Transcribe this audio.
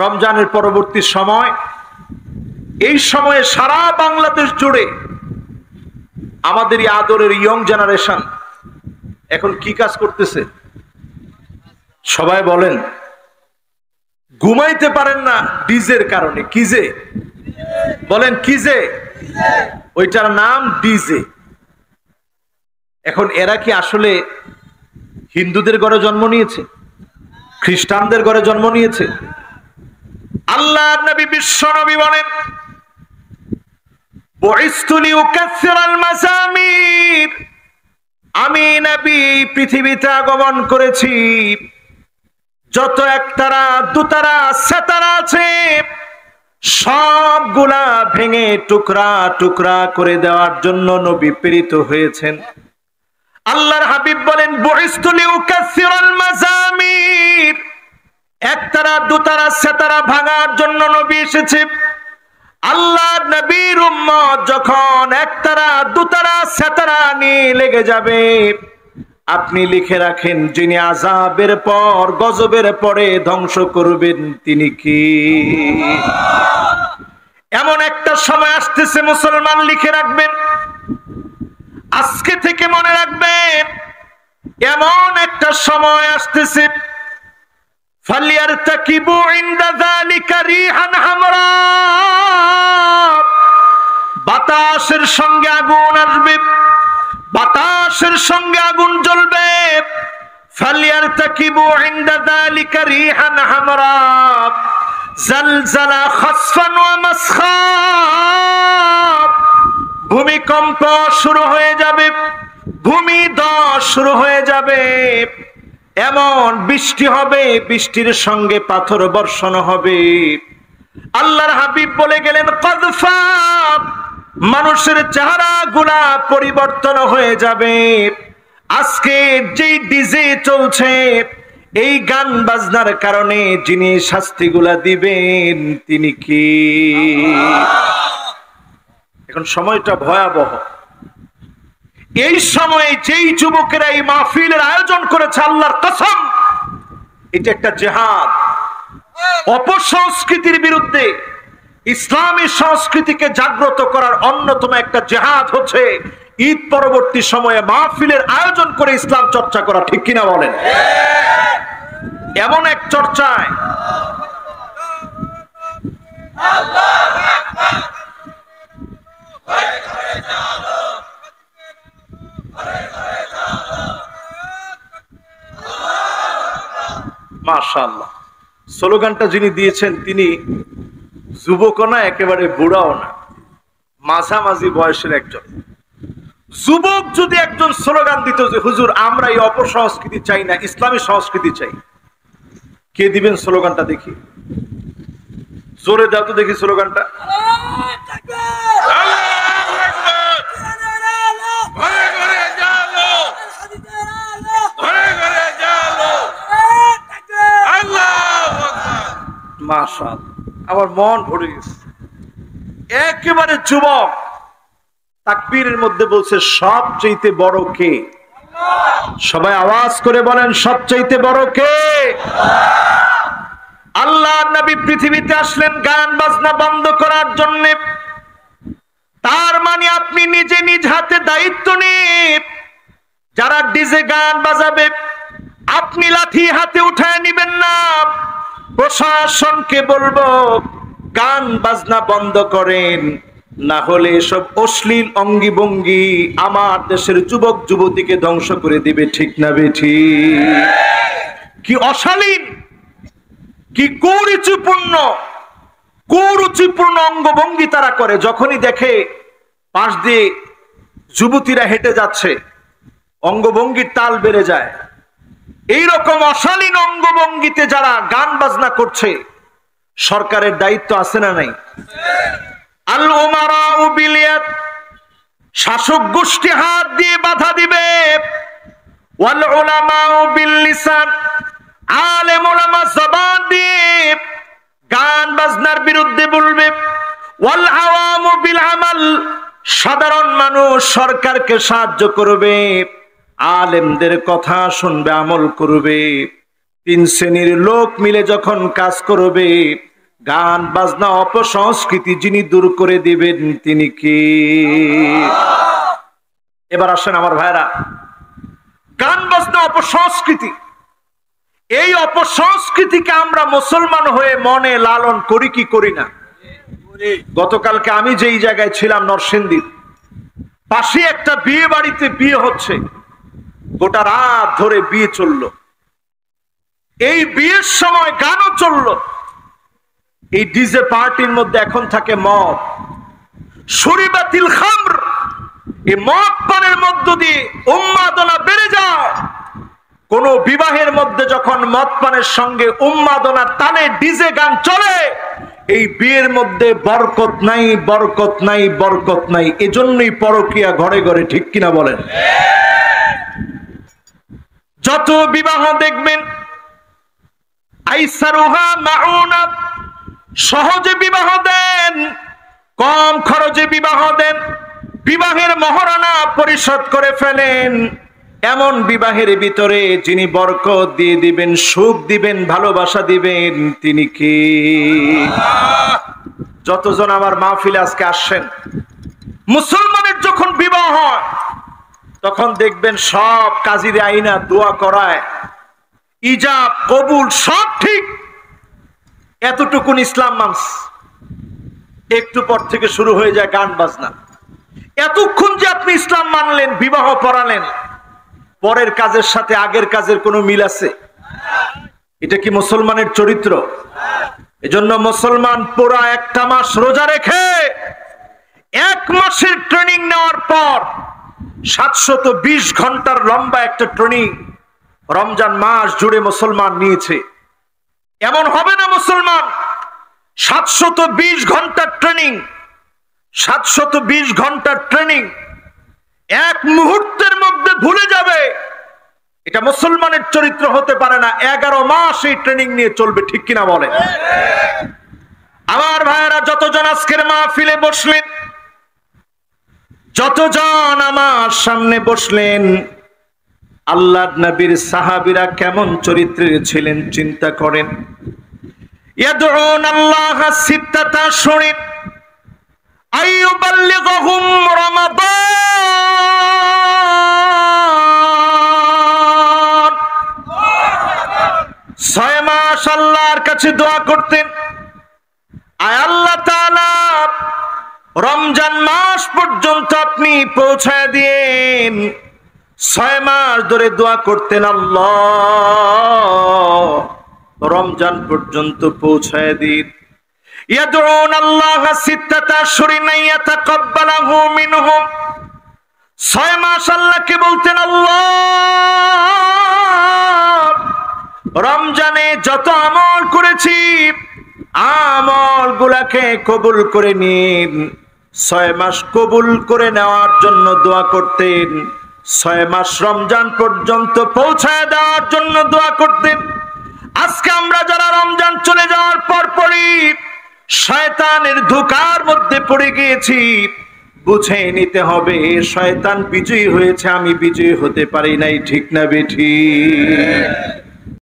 রমজানের পরবর্তী সময়, এই সময়ে সারা বাংলাদেশ জুড়ে আমাদের এই আদরের ইয়ং জেনারেশন এখন কি কাজ করতেছে সবাই বলেন? ঘুমাইতে পারেন না ডিজের কারণে। কি যে বলেন? কি যে? ওইটার নাম ডিজে। এখন এরা কি আসলে হিন্দুদের ঘরে জন্ম নিয়েছে? খ্রিস্টানদের ঘরে জন্ম নিয়েছে? আল্লাহর নবী বিশ্ব নবী বলেন, বুইসতু লিউকাসসিরাল মাযামির, আমি নবী পৃথিবীতে আগমন করেছি যত একতারা দুতারা সেতারা আছে সবগুলা ভেঙে টুকরা টুকরা করে দেওয়ার জন্য নবী প্রেরিত হয়েছেন। আল্লাহর হাবিব বলেন, বুইসতু লিউকাসসিরাল মাযামির, একতারা দুতারা সেতারা ভাঙার জন্য নবী এসেছে। আল্লাহর নবীর উম্মত যখন একতারা দুতারা সেতারা নিয়ে লেগে যাবে, আপনি লিখে রাখেন, যিনি আযাবের পর গজবের পরে ধ্বংস করবেন তিনি কি? এমন একটা সময় আসতেছে মুসলমান, লিখে রাখবেন, আজকে থেকে মনে রাখবেন, এমন একটা সময় আসতেছে, ফালিয়ারতাকিবু ইনদা যালিকা রিহান হামরা, বাতাসের সঙ্গে আগুন আসবে, বাতাসের সঙ্গে আগুন জ্বলবে। ফালিয়ারতাকিবু ইনদা যালিকা রিহান হামরা জালজালা খাসফান ওয়া মাসখা, ভূমিকম্প শুরু হয়ে যাবে, ভূমিধস শুরু হয়ে যাবে, এমন বৃষ্টি হবে, বৃষ্টির সঙ্গে পাথর বর্ষণ হবে। আল্লাহর হাবিব বলে গেলেন, কদফা, মানুষের চেহারা গুলা পরিবর্তন হয়ে যাবে। আজকে যেই ডিজে চলছে, এই গান বাজনার কারণে যিনি শাস্তিগুলা দিবেন তিনি কি? এখন সময়টা ভয়াবহ। এই সময়ে যেই যুবকেরা এই মাহফিলের আয়োজন করেছে, আল্লাহর কসম, এটা একটা জিহাদ। অপসংস্কৃতির বিরুদ্ধে ইসলামী সংস্কৃতিকে জাগ্রত করার অন্যতম একটা জিহাদ হচ্ছে ঈদ পরবর্তী সময়ে মাহফিলের আয়োজন করে ইসলাম চর্চা করা। ঠিক কিনা বলেন? এমন এক চর্চায় মাশাআল্লাহ, স্লোগানটা যিনি দিয়েছেন তিনি যুবকও না, একেবারে বুড়াও না, মাঝামাঝি বয়সের একজন যুবক। যদি একজন স্লোগান দিত যে হুজুর আমরা এই অপসংস্কৃতি চাই না, ইসলামী সংস্কৃতি চাই, কে দিবেন স্লোগানটা? দেখি, জোরে দাও তো দেখি স্লোগানটা। মাশাআল্লাহ, আমার মন ভরে গেছে। একেবারে যুবক তাকবীরের মধ্যে বলছে, সবচেয়ে বড় কে? সবাই আওয়াজ করে বলেন, সবচেয়ে বড় কে? আল্লাহর নবী পৃথিবীতে আসলেন গান বাজনা বন্ধ করার জন্য। তার মানে আপনি নিজে নিজ হাতে দায়িত্ব নিন। যারা ডিজে গান বাজাবে, আপনি লাঠি হাতে উঠায় নিবেন না। প্রশাসনকে বলবো গান বাজনা বন্ধ করেন, না হলে এসব অশ্লীল অঙ্গি ভঙ্গি আমার দেশের যুবক যুবতীকে ধ্বংস করে দিবে। ঠিক না বেঠি? কি অশালীন, কি কুরুচিপূর্ণ অঙ্গভঙ্গি তারা করে। যখনই দেখে পাশ দিয়ে যুবতীরা হেঁটে যাচ্ছে, অঙ্গভঙ্গির তাল বেড়ে যায়। এইরকম অশালীন অঙ্গভঙ্গিতে যারা গান বাজনা করছে, সরকারের দায়িত্ব আছে না নাই? আল উমারাউ বিল ইয়াদ, শাসক গোষ্ঠী হাত দিয়ে বাধা দিবে। ওয়াল উলামাউ বিল লিসান, আলেম উলামা জবান দিয়ে গান বাজনার বিরুদ্ধে বলবে। ওয়াল আওয়ামু বিল আমাল, সাধারণ মানুষ সরকারকে সাহায্য করবে, আলেমদের কথা শুনবে, আমল করবে। তিন শ্রেণীর লোক মিলে যখন কাজ করবে, গান বাজনা অপসংস্কৃতি যিনি দূর করে দিবেন তিনি কে? এবার আসেন আমার ভাইরা, গান বাজনা অপসংস্কৃতি, এই অপসংস্কৃতিকে আমরা মুসলমান হয়ে মনে লালন করি কি করি না? গতকালকে আমি যেই জায়গায় ছিলাম নরসিংদীর পাশে একটা বিয়ে বাড়িতে বিয়ে হচ্ছে, গোটা রাত ধরে বিয়ে চলল। এই বিয়ের সময় গানও চলল। এই ডিজে পার্টির মধ্যে এখন থাকে মদ, শরীবাতিল খামর। এই মদ পানের মধ্য দিয়ে উন্মাদনা বেড়ে যায়। কোন বিবাহের মধ্যে যখন মদ পানের সঙ্গে উন্মাদনার তালে ডিজে গান চলে, এই বিয়ের মধ্যে বরকত নাই, বরকত নাই, বরকত নাই। এজন্যই পরকীয়া ঘরে ঘরে, ঠিক কিনা বলেন? যত বিবাহ দেখবেন আইসারুহা মাউনা, সহজে বিবাহ দেন, কম খরচে বিবাহ দেন, বিবাহের মহারণা পরিশোধ করে ফেলেন। এমন বিবাহের ভিতরে যিনি বরকত দিয়ে দিবেন, সুখ দিবেন, ভালোবাসা দিবেন তিনি কে? যতজন আমার মাহফিলে আজকে আসছেন, মুসলমানের যখন বিবাহ হয় তখন দেখবেন সব কাজীরে আইনা দোয়া করায়, ইজাব কবুল সব ঠিক। এতটুকুন ইসলাম মানস, একটু পর থেকে শুরু হয়ে যায় গান বাজনা। এতক্ষণ যে আপনি ইসলাম মানলেন, বিবাহ পড়ালেন, পরের কাজের সাথে আগের কাজের কোনো মিল আছে? এটা কি মুসলমানের চরিত্র? এজন্য মুসলমান পুরা একটা মাস রোজা রেখে 1 মাসের ট্রেনিং নেওয়ার পর 720 ঘন্টার লম্বা একটা ট্রেনিং রমজান মাস জুড়ে মুসলমান নিয়েছে। এমন হবে না মুসলমান 720 ঘন্টার ট্রেনিং, 720 ঘন্টার ট্রেনিং এক মুহূর্তের মধ্যে ভুলে যাবে। এটা মুসলমানের চরিত্র হতে পারে না। 11 মাস এই ট্রেনিং নিয়ে চলবে, ঠিক কিনা বলে? আমার ভাইয়েরা, যতজন আজকের মাহফিলে বসলেন, যতজন আমার সামনে বসলেন, আল্লাহর নবীর সাহাবীরা কেমন চরিত্রের ছিলেন চিন্তা করেন। ইয়াদউন আল্লাহ সিত্তাতা শুনিন আইয়ুবাল্লিগুহুম রমাদান। 6 মাস আল্লাহর কাছে দোয়া করতেন, আয় আল্লাহ তাআলা রমজান মাস পর্যন্ত আপনি পৌঁছায় দিন। 6 মাস ধরে দোয়া করতেন, আল্লাহ রমজান পর্যন্ত পৌঁছায় দিন। ইয়াদউন আল্লাহ সিত্তাতা আশহুরিন ইয়াতাকাব্বালাহু মিনহুম। 6 মাস আল্লাহকে বলতেন, আল্লাহ রমজানে যত আমল করেছি আমল গুলাকে কবুল করে নিন। 6 মাস কবুল করে নেওয়ার জন্য দোয়া করতেন। 6 মাস রমজান পর্যন্ত পৌঁছায় দেওয়ার জন্য দোয়া করতেন। আজকে আমরা যারা রমজান চলে যাওয়ার পরপরই শয়তানের ধোঁকার মধ্যে পড়ে গিয়েছি, বুঝে নিতে হবে শয়তান বিজয়ী হয়েছে, আমি বিজয়ী হতে পারি নাই, ঠিক না বেঠিক?